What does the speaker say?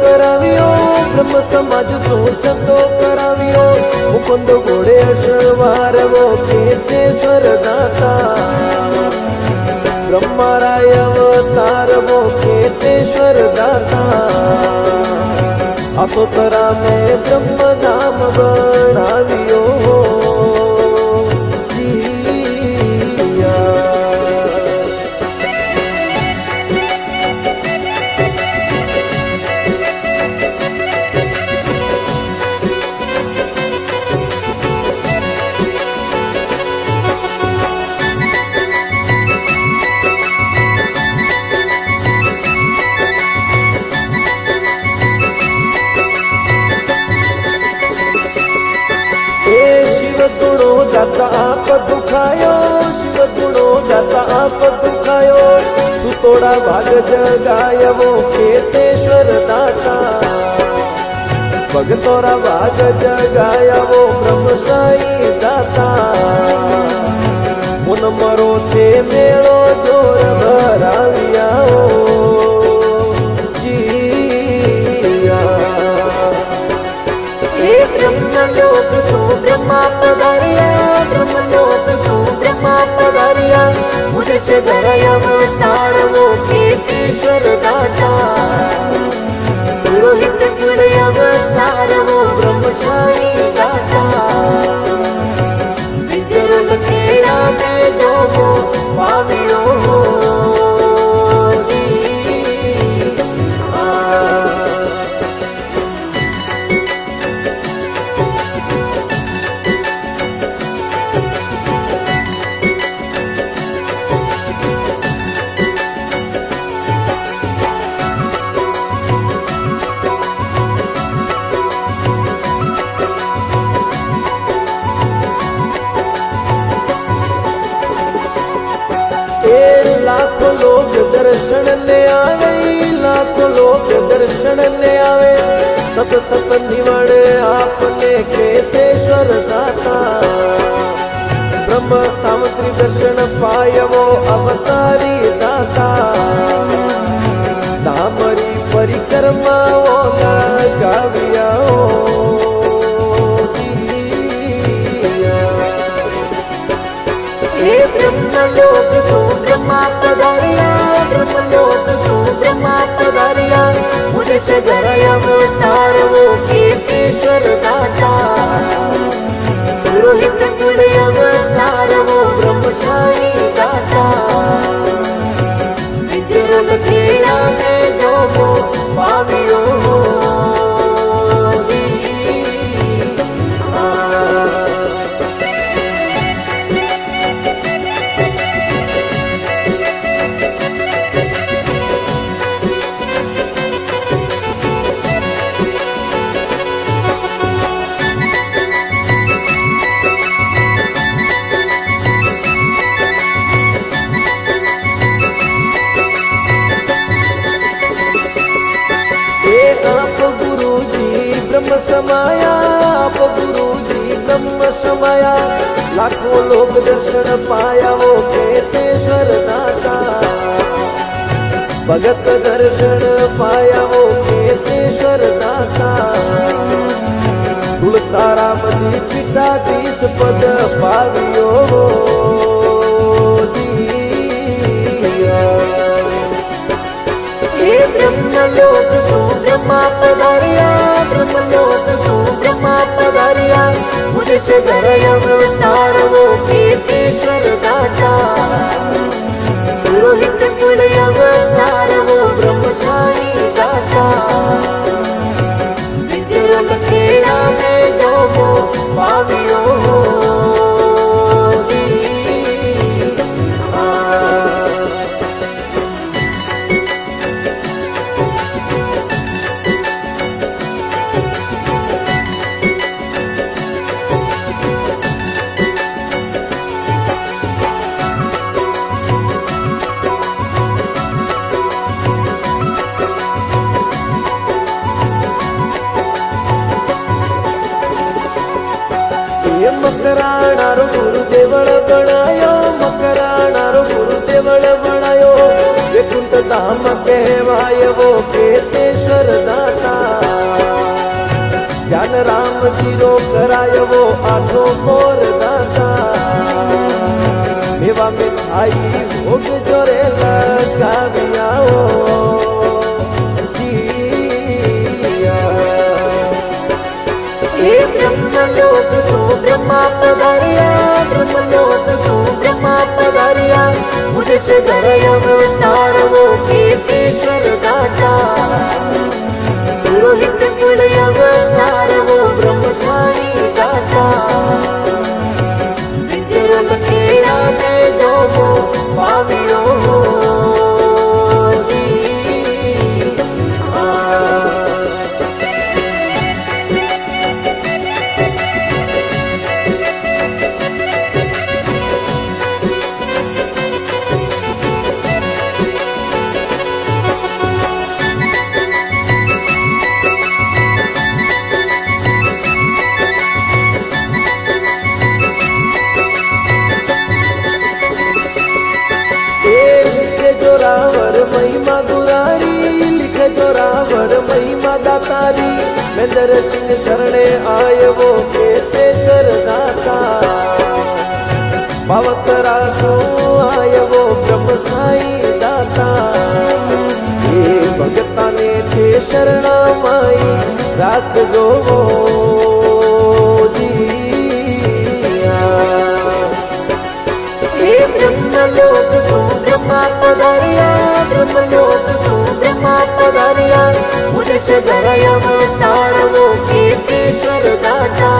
કરાવ્યો બ્રહ્મ સમાજ સોચતો કરાવ્યો મુકુંદ ઘોડે અશરવારવો કેતેશ્વર દાતા બ્રહ્મરાય અવતારવો કેતેશ્વર દાતા આસોતરા મેં બ્રહ્મધામ બનાવ્યો आप दुखायो शिव गुणो दाता आप दुखायो सुतोड़ा भाग जगायवो केतेश्वर दाता भगतोरा भाग जगायवो ब्रह्मशाही दाता मुन मरो थे मेळो जोर भरावियाओ ब्रह्मलोक सो ब्रह्मा पधारिया ब्रह्मलोक सो ब्रह्मा पधारिया मुझे से धराया अवतारवो केतेश्वर दाता पुरोहित कुल अवतारवो ब्रह्मशाही दाता विजरोग खेड़ा में जोगो पावियो लाखों लोग दर्शन ने आवे लाखों लोग दर्शन ने आवे सत सत निवड़े आपने केतेश्वर दाता ब्रह्म सामग्री दर्शन पायवो अवतारी दाता धामरी परिक्रमाओ लगावियाओ ब्रह्मलोक सो ब्रह्मा पधारिया ब्रह्मलोक सो ब्रह्मा पधारिया मुझे से धराया अवतारवो केतेश्वर दाता पुरोहित कुल अवतारवो ब्रह्मशाही दाता विजरोग खेड़ा में जोगो पावियो ब्रह्म समाया आप गुरु जी ब्रह्म समाया लाखों लोग दर्शन पाया वो केतेश्वर दाता भगत दर्शन पाया वो केतेश्वर दाता तुलसारा मजी पीठाधीश पद पावियो ब्रह्मलोक सो ब्रह्मा पधारिया ब्रह्मलोक सो ब्रह्मा पधारिया मुझे से धराया अवतारवो केतेश्वर दाता पुरोहित कुल अवतारवो ब्रह्मशाही दाता विजरोग खेड़ा में जोगो पावियो મકરાણારો ગુરુદેવળ બનાયો મકરાણારો ગુરુદેવળ બનાયો વૈકુંઠ धाम कहवाय वो केतेश्वर दाता ज्ञान राम जीरो कराय वो आठो मोर दाता मेवा मिठाई भोग जोरे लगावियाओ ब्रह्मलोक सो ब्रह्मा पधारिया ब्रह्मलोक सो ब्रह्मा पधारिया मुझे से धरयम तारवो केतेश्वर दाता पुरोहित कुलयम तारवो ब्रह्म साई दाता विद्युत खेड़ा में जो वो पावियो जोरावर महिमा दुरारी लिखे जोरावर महिमा दातारी महेंद्र सिंह शरणे आय वो केतेश्वर दाता पावतरा सो आय वो ब्रह्म साई दाता ये भगता ने थे शरणा माई राख जो वो ब्रह्मलोक सो ब्रह्मा पधारिया ब्रह्मलोक सो ब्रह्मा पधारिया मुझे से धरयम तारवो केतेश्वर दाता